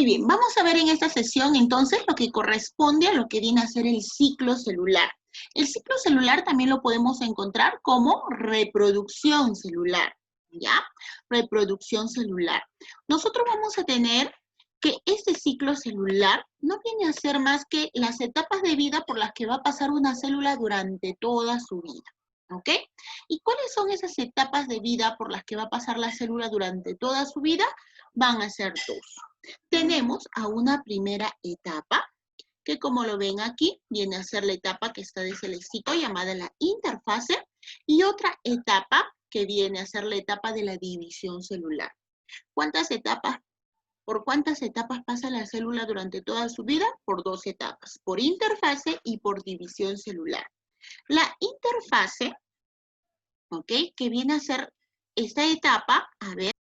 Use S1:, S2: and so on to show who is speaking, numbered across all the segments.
S1: Muy bien, vamos a ver en esta sesión entonces lo que corresponde a lo que viene a ser el ciclo celular. El ciclo celular también lo podemos encontrar como reproducción celular, ¿ya? Reproducción celular. Nosotros vamos a tener que este ciclo celular no viene a ser más que las etapas de vida por las que va a pasar una célula durante toda su vida, ¿ok? ¿Y cuáles son esas etapas de vida por las que va a pasar la célula durante toda su vida? Van a ser dos. Tenemos a una primera etapa, que como lo ven aquí, viene a ser la etapa que está desde el ciclo llamada la interfase, y otra etapa que viene a ser la etapa de la división celular. ¿Por cuántas etapas pasa la célula durante toda su vida? Por dos etapas, por interfase y por división celular. La interfase, ¿ok? Que viene a ser esta etapa, a ver.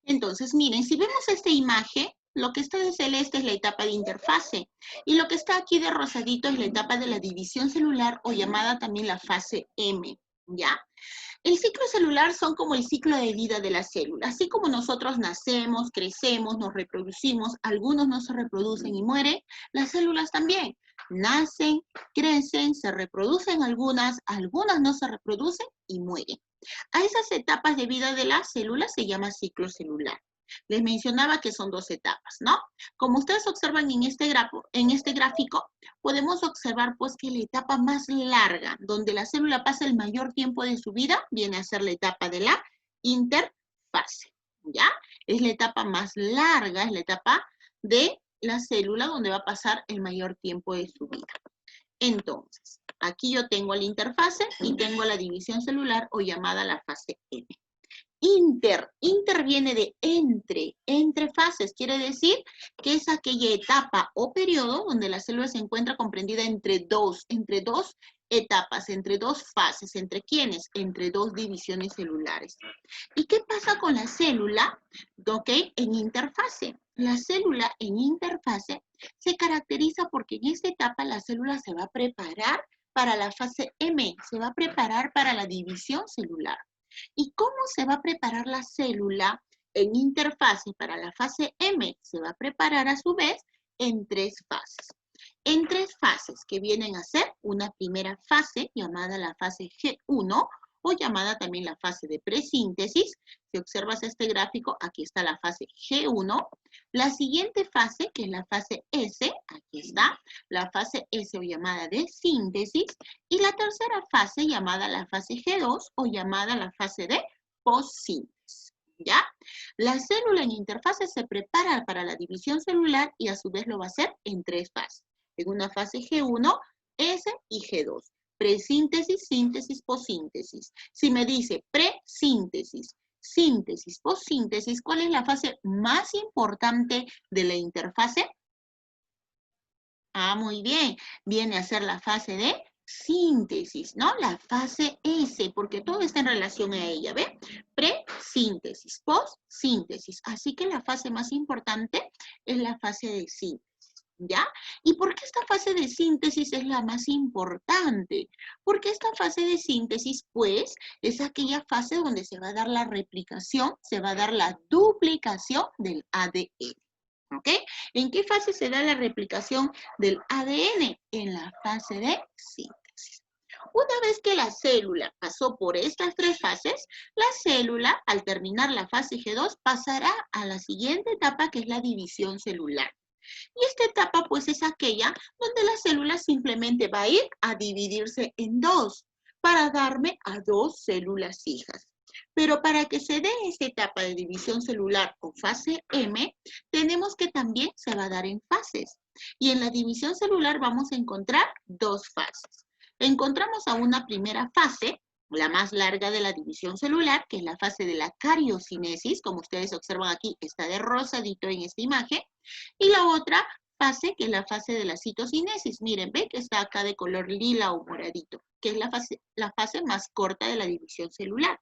S1: Entonces, miren, si vemos esta imagen, lo que está de celeste es la etapa de interfase y lo que está aquí de rosadito es la etapa de la división celular o llamada también la fase M, ¿ya? El ciclo celular son como el ciclo de vida de la célula. Así como nosotros nacemos, crecemos, nos reproducimos, algunos no se reproducen y mueren, las células también. Nacen, crecen, se reproducen algunas no se reproducen y mueren. A esas etapas de vida de la célula se llama ciclo celular. Les mencionaba que son dos etapas, ¿no? Como ustedes observan en este gráfico, podemos observar pues que la etapa más larga, donde la célula pasa el mayor tiempo de su vida, viene a ser la etapa de la interfase, ¿ya? Es la etapa más larga, es la etapa de la célula donde va a pasar el mayor tiempo de su vida. Entonces, aquí yo tengo la interfase y tengo la división celular o llamada la fase M. Inter viene de entre fases, quiere decir que es aquella etapa o periodo donde la célula se encuentra comprendida entre dos etapas, entre dos fases, ¿entre quiénes? Entre dos divisiones celulares. ¿Y qué pasa con la célula? ¿Ok? En interfase. La célula en interfase se caracteriza porque en esta etapa la célula se va a preparar para la fase M, se va a preparar para la división celular. ¿Y cómo se va a preparar la célula en interfase para la fase M? Se va a preparar a su vez en tres fases. En tres fases que vienen a ser una primera fase llamada la fase G1 o llamada también la fase de presíntesis. Si observas este gráfico, aquí está la fase G1. La siguiente fase, que es la fase S, aquí está, la fase S o llamada de síntesis. Y la tercera fase llamada la fase G2 o llamada la fase de postsíntesis, ¿ya? La célula en interfase se prepara para la división celular y a su vez lo va a hacer en tres fases. En una fase G1, S y G2. Presíntesis, síntesis, postsíntesis. Si me dice presíntesis, síntesis, postsíntesis, ¿cuál es la fase más importante de la interfase? Ah, muy bien. Viene a ser la fase de síntesis, ¿no? La fase S, porque todo está en relación a ella, ¿ve? Presíntesis, postsíntesis. Así que la fase más importante es la fase de síntesis. ¿Ya? ¿Y por qué esta fase de síntesis es la más importante? Porque esta fase de síntesis, pues, es aquella fase donde se va a dar la replicación, se va a dar la duplicación del ADN. ¿Ok? ¿En qué fase se da la replicación del ADN? En la fase de síntesis. Una vez que la célula pasó por estas tres fases, la célula, al terminar la fase G2, pasará a la siguiente etapa, que es la división celular. Y esta etapa pues es aquella donde la célula simplemente va a ir a dividirse en dos para darme a dos células hijas. Pero para que se dé esta etapa de división celular o fase M, tenemos que también se va a dar en fases. Y en la división celular vamos a encontrar dos fases. Encontramos a una primera fase, la más larga de la división celular, que es la fase de la cariocinesis, como ustedes observan aquí, está de rosadito en esta imagen, y la otra fase, que es la fase de la citocinesis. Miren, ve que está acá de color lila o moradito, que es la fase más corta de la división celular.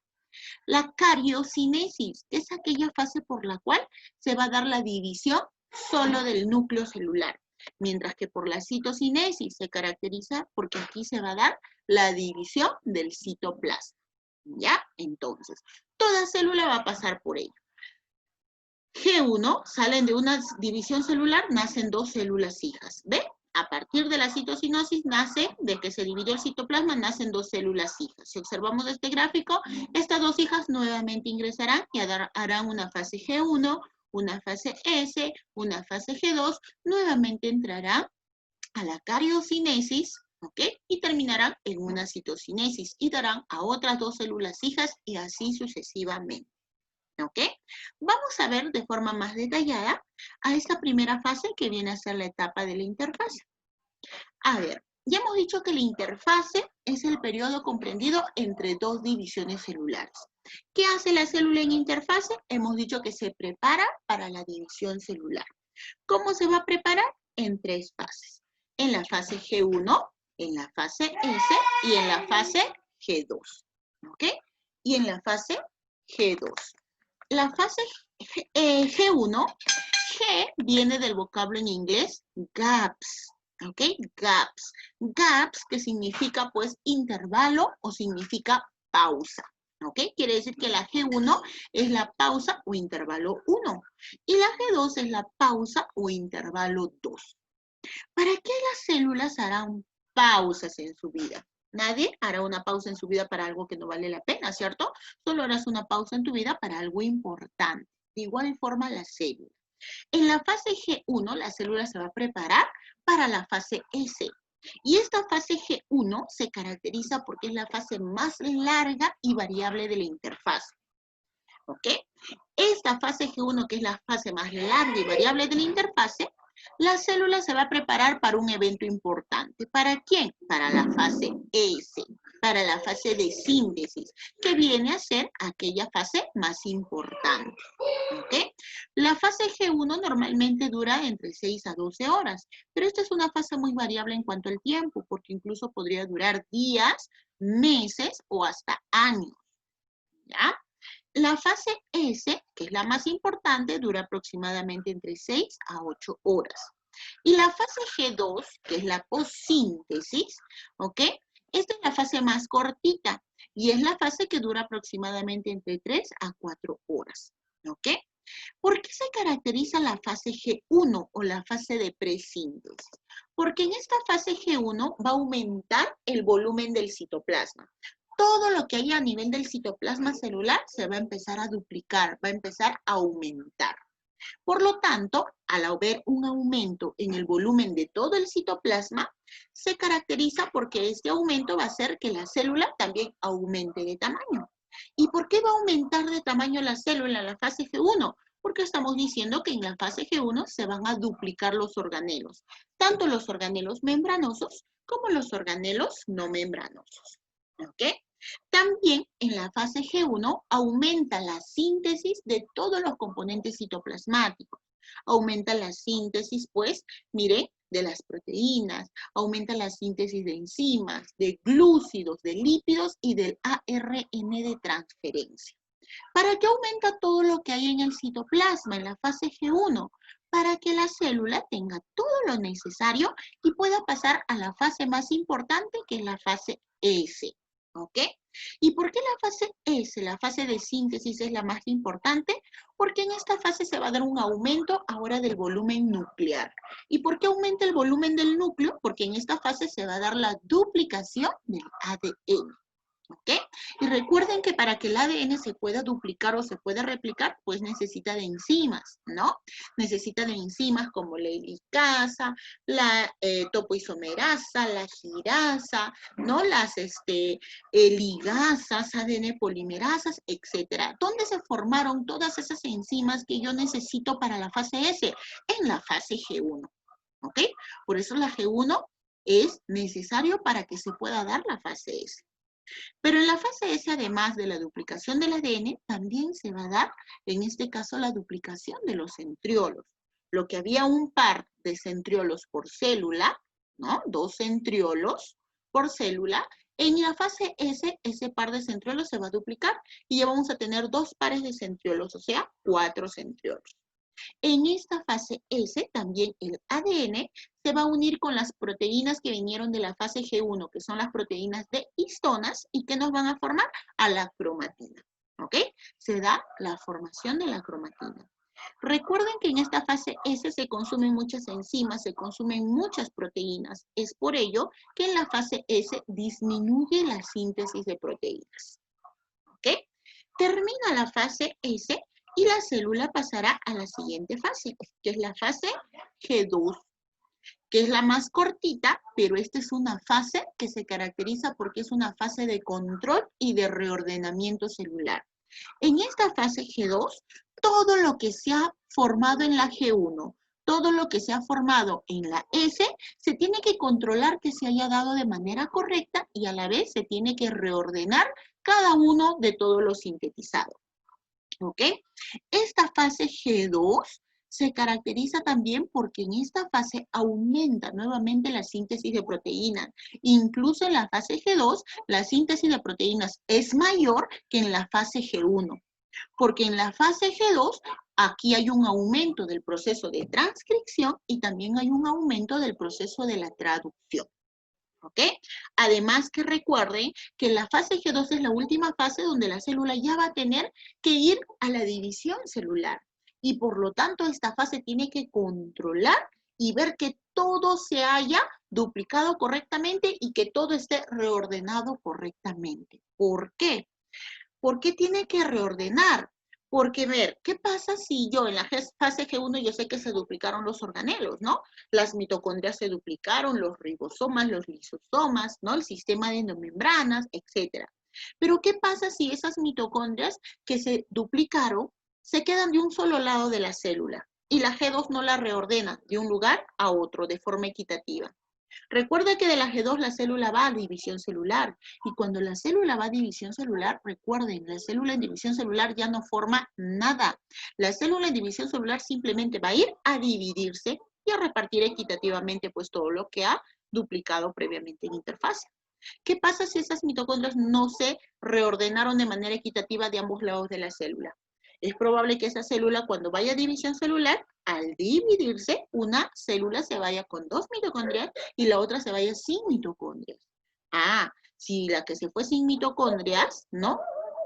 S1: La cariocinesis es aquella fase por la cual se va a dar la división solo del núcleo celular, mientras que por la citocinesis se caracteriza porque aquí se va a dar la división del citoplasma. ¿Ya? Entonces, toda célula va a pasar por ello. G1 salen de una división celular, nacen dos células hijas. ¿Ve? A partir de la citocinosis nace, de que se dividió el citoplasma, nacen dos células hijas. Si observamos este gráfico, estas dos hijas nuevamente ingresarán y harán una fase G1, una fase S, una fase G2, nuevamente entrarán a la cariocinesis, ¿ok? Y terminarán en una citocinesis y darán a otras dos células hijas y así sucesivamente. ¿Ok? Vamos a ver de forma más detallada a esta primera fase que viene a ser la etapa de la interfase. A ver, ya hemos dicho que la interfase es el periodo comprendido entre dos divisiones celulares. ¿Qué hace la célula en interfase? Hemos dicho que se prepara para la división celular. ¿Cómo se va a preparar? En tres fases. En la fase G1, en la fase S y en la fase G2. ¿Ok? Y en la fase G2. La fase G1, G viene del vocablo en inglés gaps, ¿ok? Gaps. Gaps que significa pues intervalo o significa pausa, ¿ok? Quiere decir que la G1 es la pausa o intervalo 1 y la G2 es la pausa o intervalo 2. ¿Para qué las células harán pausas en su vida? Nadie hará una pausa en su vida para algo que no vale la pena, ¿cierto? Solo harás una pausa en tu vida para algo importante. De igual forma, la célula. En la fase G1, la célula se va a preparar para la fase S. Y esta fase G1 se caracteriza porque es la fase más larga y variable de la interfase. ¿Ok? Esta fase G1, que es la fase más larga y variable de la interfase, la célula se va a preparar para un evento importante. ¿Para quién? Para la fase S, para la fase de síntesis, que viene a ser aquella fase más importante. ¿Ok? La fase G1 normalmente dura entre 6 a 12 horas, pero esta es una fase muy variable en cuanto al tiempo, porque incluso podría durar días, meses o hasta años. ¿Ya? La fase S, que es la más importante, dura aproximadamente entre 6 a 8 horas. Y la fase G2, que es la postsíntesis, ¿ok? Esta es la fase más cortita y es la fase que dura aproximadamente entre 3 a 4 horas, ¿ok? ¿Por qué se caracteriza la fase G1 o la fase de presíntesis? Porque en esta fase G1 va a aumentar el volumen del citoplasma. Todo lo que hay a nivel del citoplasma celular se va a empezar a duplicar, va a empezar a aumentar. Por lo tanto, al haber un aumento en el volumen de todo el citoplasma, se caracteriza porque este aumento va a hacer que la célula también aumente de tamaño. ¿Y por qué va a aumentar de tamaño la célula en la fase G1? Porque estamos diciendo que en la fase G1 se van a duplicar los organelos, tanto los organelos membranosos como los organelos no membranosos. ¿Ok? También en la fase G1 aumenta la síntesis de todos los componentes citoplasmáticos. Aumenta la síntesis, pues, mire, de las proteínas, aumenta la síntesis de enzimas, de glúcidos, de lípidos y del ARN de transferencia. ¿Para qué aumenta todo lo que hay en el citoplasma en la fase G1? Para que la célula tenga todo lo necesario y pueda pasar a la fase más importante, que es la fase S. ¿Ok? ¿Y por qué la fase S, la fase de síntesis, es la más importante? Porque en esta fase se va a dar un aumento ahora del volumen nuclear. ¿Y por qué aumenta el volumen del núcleo? Porque en esta fase se va a dar la duplicación del ADN. ¿Ok? Y recuerden que para que el ADN se pueda duplicar o se pueda replicar, pues necesita de enzimas, ¿no? Necesita de enzimas como la helicasa, la topoisomerasa, la girasa, ¿no? Las ligasas, ADN polimerasas, etcétera. ¿Dónde se formaron todas esas enzimas que yo necesito para la fase S? En la fase G1, ¿ok? Por eso la G1 es necesario para que se pueda dar la fase S. Pero en la fase S, además de la duplicación del ADN, también se va a dar, en este caso, la duplicación de los centriolos. Lo que había un par de centriolos por célula, ¿no? 2 centriolos por célula, en la fase S, ese par de centriolos se va a duplicar y ya vamos a tener 2 pares de centriolos, o sea, 4 centriolos. En esta fase S, también el ADN se va a unir con las proteínas que vinieron de la fase G1, que son las proteínas de histonas y que nos van a formar a la cromatina. ¿Ok? Se da la formación de la cromatina. Recuerden que en esta fase S se consumen muchas enzimas, se consumen muchas proteínas. Es por ello que en la fase S disminuye la síntesis de proteínas. ¿Ok? Termina la fase S y la célula pasará a la siguiente fase, que es la fase G2, que es la más cortita, pero esta es una fase que se caracteriza porque es una fase de control y de reordenamiento celular. En esta fase G2, todo lo que se ha formado en la G1, todo lo que se ha formado en la S, se tiene que controlar que se haya dado de manera correcta y a la vez se tiene que reordenar cada uno de todos los sintetizados. ¿Ok? Esta fase G2 se caracteriza también porque en esta fase aumenta nuevamente la síntesis de proteínas. Incluso en la fase G2, la síntesis de proteínas es mayor que en la fase G1. Porque en la fase G2, aquí hay un aumento del proceso de transcripción y también hay un aumento del proceso de la traducción. ¿Ok? Además que recuerden que la fase G2 es la última fase donde la célula ya va a tener que ir a la división celular. Y por lo tanto, esta fase tiene que controlar y ver que todo se haya duplicado correctamente y que todo esté reordenado correctamente. ¿Por qué? ¿Por qué tiene que reordenar? Porque, ver, ¿qué pasa si yo en la fase G1 yo sé que se duplicaron los organelos, ¿no? Las mitocondrias se duplicaron, los ribosomas, los lisosomas, ¿no? El sistema de endomembranas, etc. Pero, ¿qué pasa si esas mitocondrias que se duplicaron se quedan de un solo lado de la célula y la G2 no la reordena de un lugar a otro de forma equitativa? Recuerda que de la G2 la célula va a división celular y cuando la célula va a división celular, recuerden, la célula en división celular ya no forma nada. La célula en división celular simplemente va a ir a dividirse y a repartir equitativamente pues todo lo que ha duplicado previamente en interfase. ¿Qué pasa si esas mitocondrias no se reordenaron de manera equitativa de ambos lados de la célula? Es probable que esa célula, cuando vaya a división celular, al dividirse, una célula se vaya con 2 mitocondrias y la otra se vaya sin mitocondrias. Ah, si la que se fue sin mitocondrias, ¿no?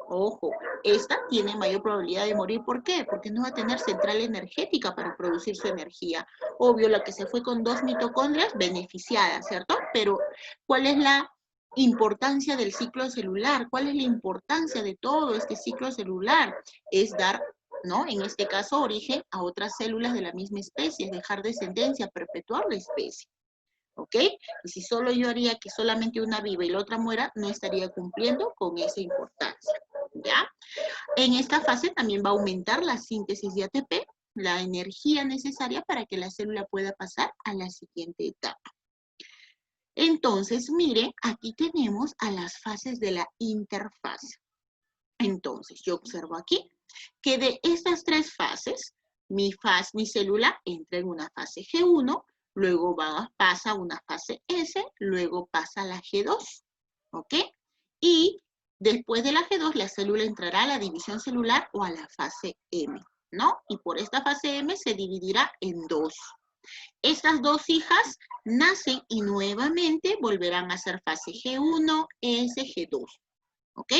S1: Ojo, esta tiene mayor probabilidad de morir. ¿Por qué? Porque no va a tener central energética para producir su energía. Obvio, la que se fue con 2 mitocondrias, beneficiada, ¿cierto? Pero, ¿cuál es la importancia del ciclo celular? ¿Cuál es la importancia de todo este ciclo celular? Es dar, ¿no? En este caso, origen a otras células de la misma especie, dejar descendencia, perpetuar la especie. ¿Ok? Y si solo yo haría que solamente una viva y la otra muera, no estaría cumpliendo con esa importancia. ¿Ya? En esta fase también va a aumentar la síntesis de ATP, la energía necesaria para que la célula pueda pasar a la siguiente etapa. Entonces, miren, aquí tenemos a las fases de la interfase. Entonces, yo observo aquí que de estas tres fases, mi célula entra en una fase G1, luego pasa a una fase S, luego pasa a la G2, ¿ok? Y después de la G2, la célula entrará a la división celular o a la fase M, ¿no? Y por esta fase M se dividirá en dos. Estas dos hijas nacen y nuevamente volverán a ser fase G1, S, G2, ¿ok?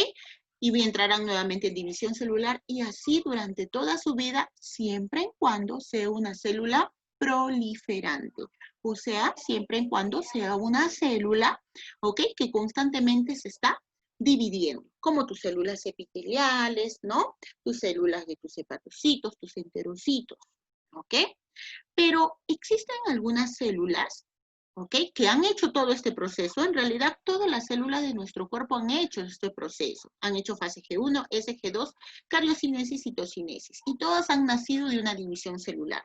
S1: Y entrarán nuevamente en división celular y así durante toda su vida, siempre y cuando sea una célula proliferante. O sea, siempre y cuando sea una célula, ¿ok? Que constantemente se está dividiendo, como tus células epiteliales, ¿no? Tus células de tus hepatocitos, tus enterocitos, ¿ok? Pero existen algunas células, ¿ok? Que han hecho todo este proceso. En realidad, todas las células de nuestro cuerpo han hecho este proceso. Han hecho fase G1, S, G2, cariocinesis, citocinesis. Y todas han nacido de una división celular.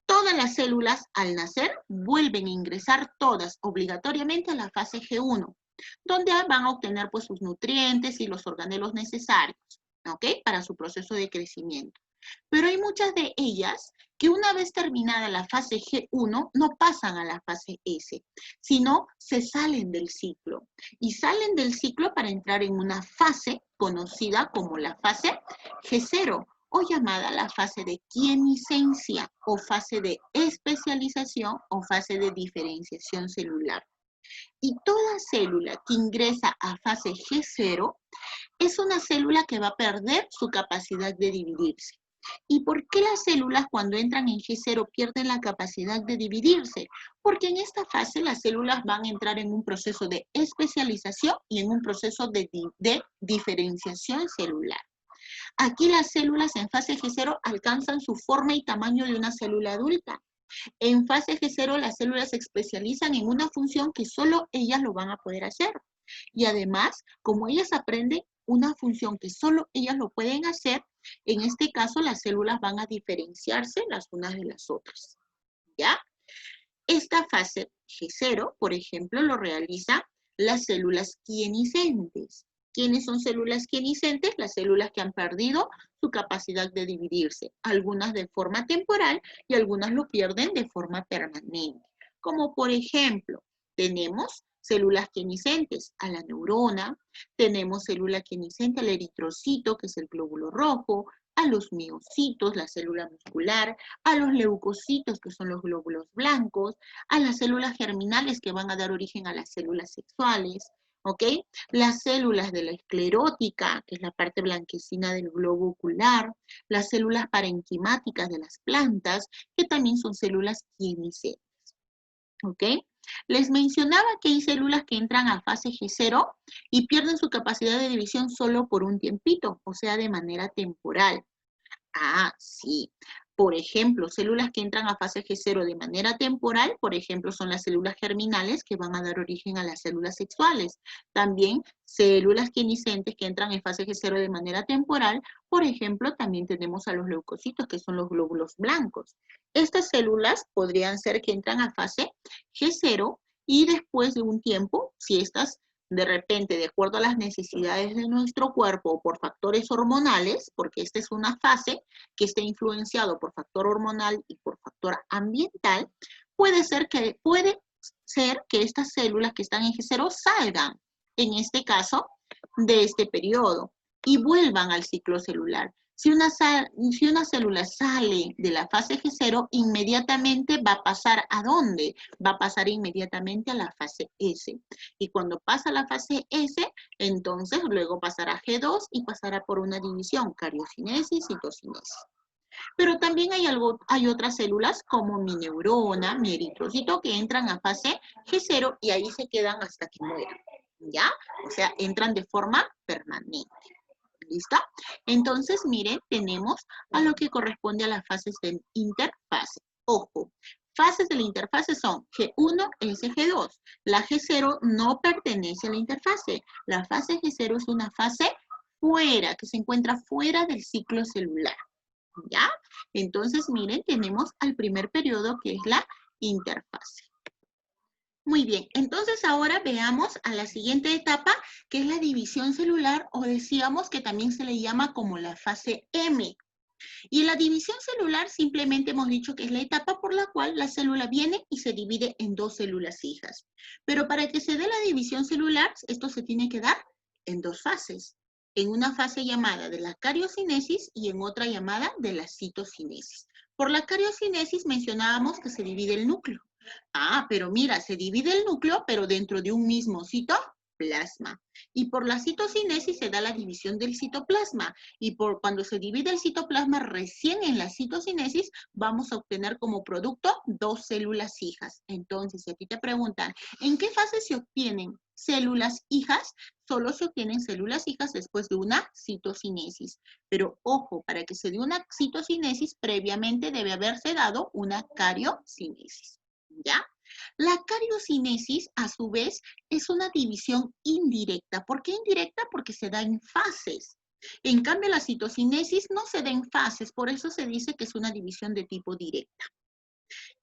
S1: Todas las células, al nacer, vuelven a ingresar todas obligatoriamente a la fase G1, donde van a obtener pues sus nutrientes y los organelos necesarios, ¿ok? Para su proceso de crecimiento. Pero hay muchas de ellas que una vez terminada la fase G1 no pasan a la fase S, sino se salen del ciclo. Y salen del ciclo para entrar en una fase conocida como la fase G0 o llamada la fase de quiescencia o fase de especialización o fase de diferenciación celular. Y toda célula que ingresa a fase G0 es una célula que va a perder su capacidad de dividirse. ¿Y por qué las células cuando entran en G0 pierden la capacidad de dividirse? Porque en esta fase las células van a entrar en un proceso de especialización y en un proceso de diferenciación celular. Aquí las células en fase G0 alcanzan su forma y tamaño de una célula adulta. En fase G0 las células se especializan en una función que solo ellas lo van a poder hacer. Y además, como ellas aprenden una función que solo ellas lo pueden hacer, en este caso las células van a diferenciarse las unas de las otras. ¿Ya? Esta fase G0, por ejemplo, lo realizan las células quiescentes. ¿Quiénes son células quiescentes? Las células que han perdido su capacidad de dividirse, algunas de forma temporal y algunas lo pierden de forma permanente. Como por ejemplo, tenemos células quiescentes a la neurona, tenemos célula quiescente al eritrocito, que es el glóbulo rojo, a los miocitos, la célula muscular, a los leucocitos, que son los glóbulos blancos, a las células germinales que van a dar origen a las células sexuales, ¿ok? Las células de la esclerótica, que es la parte blanquecina del globo ocular, las células parenquimáticas de las plantas, que también son células quiescentes, ¿ok? Les mencionaba que hay células que entran a fase G0 y pierden su capacidad de división solo por un tiempito, o sea, de manera temporal. Ah, sí. Por ejemplo, células que entran a fase G0 de manera temporal, por ejemplo, son las células germinales que van a dar origen a las células sexuales. También células quiescentes que entran en fase G0 de manera temporal, por ejemplo, también tenemos a los leucocitos, que son los glóbulos blancos. Estas células podrían ser que entran a fase G0 y después de un tiempo, si estas de repente, de acuerdo a las necesidades de nuestro cuerpo o por factores hormonales, porque esta es una fase que está influenciado por factor hormonal y por factor ambiental, puede ser que estas células que están en G0 salgan, en este caso, de este periodo y vuelvan al ciclo celular. Si una célula sale de la fase G0, inmediatamente va a pasar ¿a dónde? Va a pasar inmediatamente a la fase S. Y cuando pasa a la fase S, entonces luego pasará a G2 y pasará por una división, cariocinesis, citocinesis. Pero también hay otras células como mi neurona, mi eritrocito, que entran a fase G0 y ahí se quedan hasta que mueran, ¿ya? O sea, entran de forma permanente. ¿Listo? Entonces, miren, tenemos a lo que corresponde a las fases de interfase. Ojo, fases de la interfase son G1, S, G2. La G0 no pertenece a la interfase. La fase G0 es una fase fuera, que se encuentra fuera del ciclo celular. ¿Ya? Entonces, miren, tenemos al primer periodo que es la interfase. Muy bien, entonces ahora veamos a la siguiente etapa, que es la división celular, o decíamos que también se le llama como la fase M. Y en la división celular simplemente hemos dicho que es la etapa por la cual la célula viene y se divide en dos células hijas. Pero para que se dé la división celular, esto se tiene que dar en dos fases. En una fase llamada de la cariocinesis y en otra llamada de la citocinesis. Por la cariocinesis mencionábamos que se divide el núcleo. Ah, pero mira, se divide el núcleo, pero dentro de un mismo citoplasma. Y por la citocinesis se da la división del citoplasma. Y por cuando se divide el citoplasma, recién en la citocinesis, vamos a obtener como producto dos células hijas. Entonces, si a ti te preguntan, ¿en qué fase se obtienen células hijas? Solo se obtienen células hijas después de una citocinesis. Pero ojo, para que se dé una citocinesis, previamente debe haberse dado una cariocinesis. ¿Ya? La cariocinesis, a su vez, es una división indirecta. ¿Por qué indirecta? Porque se da en fases. En cambio, la citocinesis no se da en fases, por eso se dice que es una división de tipo directa.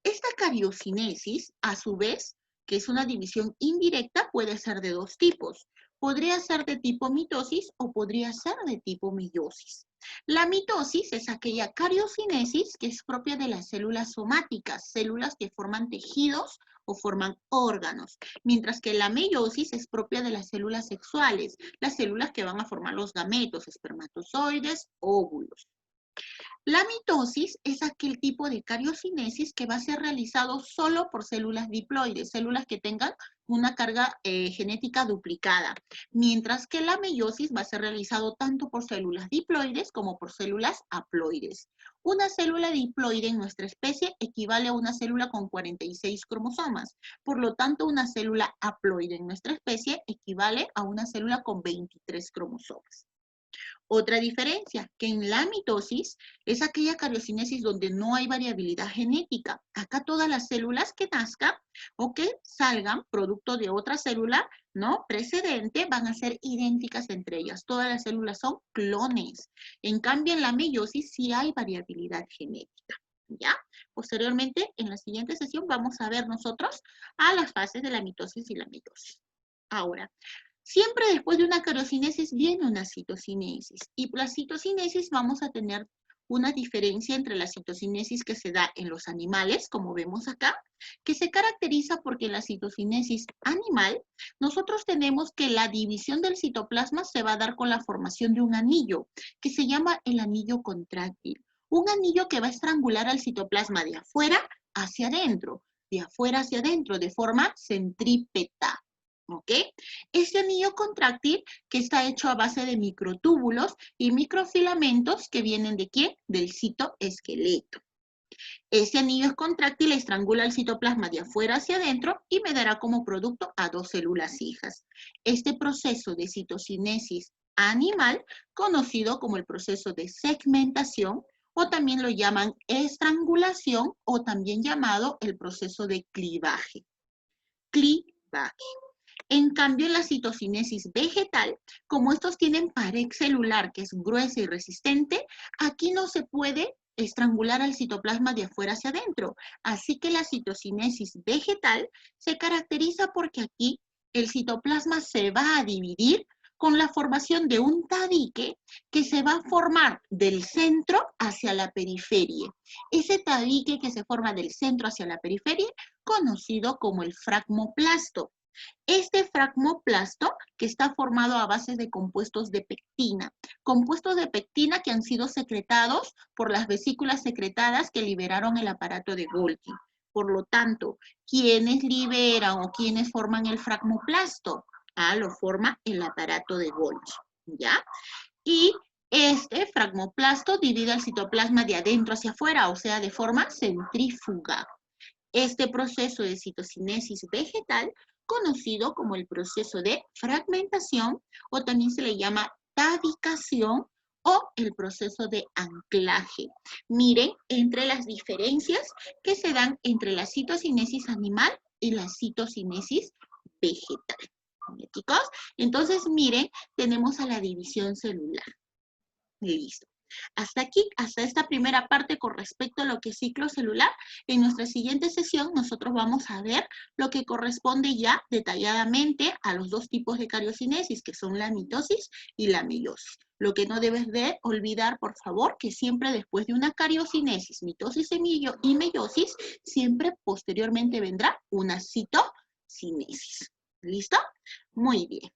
S1: Esta cariocinesis, a su vez, que es una división indirecta, puede ser de dos tipos. Podría ser de tipo mitosis o podría ser de tipo meiosis. La mitosis es aquella cariocinesis que es propia de las células somáticas, células que forman tejidos o forman órganos, mientras que la meiosis es propia de las células sexuales, las células que van a formar los gametos, espermatozoides, óvulos. La mitosis es aquel tipo tipo de cariocinesis que va a ser realizado solo por células diploides, células que tengan una carga genética duplicada, mientras que la meiosis va a ser realizado tanto por células diploides como por células haploides. Una célula diploide en nuestra especie equivale a una célula con 46 cromosomas, por lo tanto una célula haploide en nuestra especie equivale a una célula con 23 cromosomas. Otra diferencia, que en la mitosis es aquella cariocinesis donde no hay variabilidad genética. Acá todas las células que nazcan o que salgan producto de otra célula, ¿no?, precedente, van a ser idénticas entre ellas. Todas las células son clones. En cambio, en la meiosis sí hay variabilidad genética. ¿Ya? Posteriormente, en la siguiente sesión, vamos a ver nosotros a las fases de la mitosis y la meiosis. Ahora, siempre después de una cariocinesis viene una citocinesis. Y la citocinesis vamos a tener una diferencia entre la citocinesis que se da en los animales, como vemos acá, que se caracteriza porque en la citocinesis animal nosotros tenemos que la división del citoplasma se va a dar con la formación de un anillo, que se llama el anillo contráctil. Un anillo que va a estrangular al citoplasma de afuera hacia adentro, de forma centrípeta. ¿Ok? Este anillo contráctil que está hecho a base de microtúbulos y microfilamentos que vienen ¿de quién? Del citoesqueleto. Este anillo contráctil estrangula el citoplasma de afuera hacia adentro y me dará como producto a dos células hijas. Este proceso de citocinesis animal, conocido como el proceso de segmentación, o también lo llaman estrangulación, o también llamado el proceso de clivaje. Clivaje. En cambio, en la citocinesis vegetal, como estos tienen pared celular que es gruesa y resistente, aquí no se puede estrangular al citoplasma de afuera hacia adentro. Así que la citocinesis vegetal se caracteriza porque aquí el citoplasma se va a dividir con la formación de un tabique que se va a formar del centro hacia la periferia. Ese tabique que se forma del centro hacia la periferia, conocido como el fragmoplasto. Este fragmoplasto, que está formado a base de compuestos de pectina que han sido secretados por las vesículas secretadas que liberaron el aparato de Golgi. Por lo tanto, ¿quiénes liberan o quiénes forman el fragmoplasto? Lo forma el aparato de Golgi, ¿ya? Y este fragmoplasto divide el citoplasma de adentro hacia afuera, o sea, de forma centrífuga. Este proceso de citocinesis vegetal, conocido como el proceso de fragmentación, o también se le llama tabicación, o el proceso de anclaje. Miren entre las diferencias que se dan entre la citocinesis animal y la citocinesis vegetal. ¿Bien, chicos? Entonces, miren, tenemos a la división celular. Listo. Hasta aquí, hasta esta primera parte con respecto a lo que es ciclo celular. En nuestra siguiente sesión nosotros vamos a ver lo que corresponde ya detalladamente a los dos tipos de cariocinesis, que son la mitosis y la meiosis. Lo que no debes de olvidar, por favor, que siempre después de una cariocinesis, mitosis y meiosis, siempre posteriormente vendrá una citocinesis. ¿Listo? Muy bien.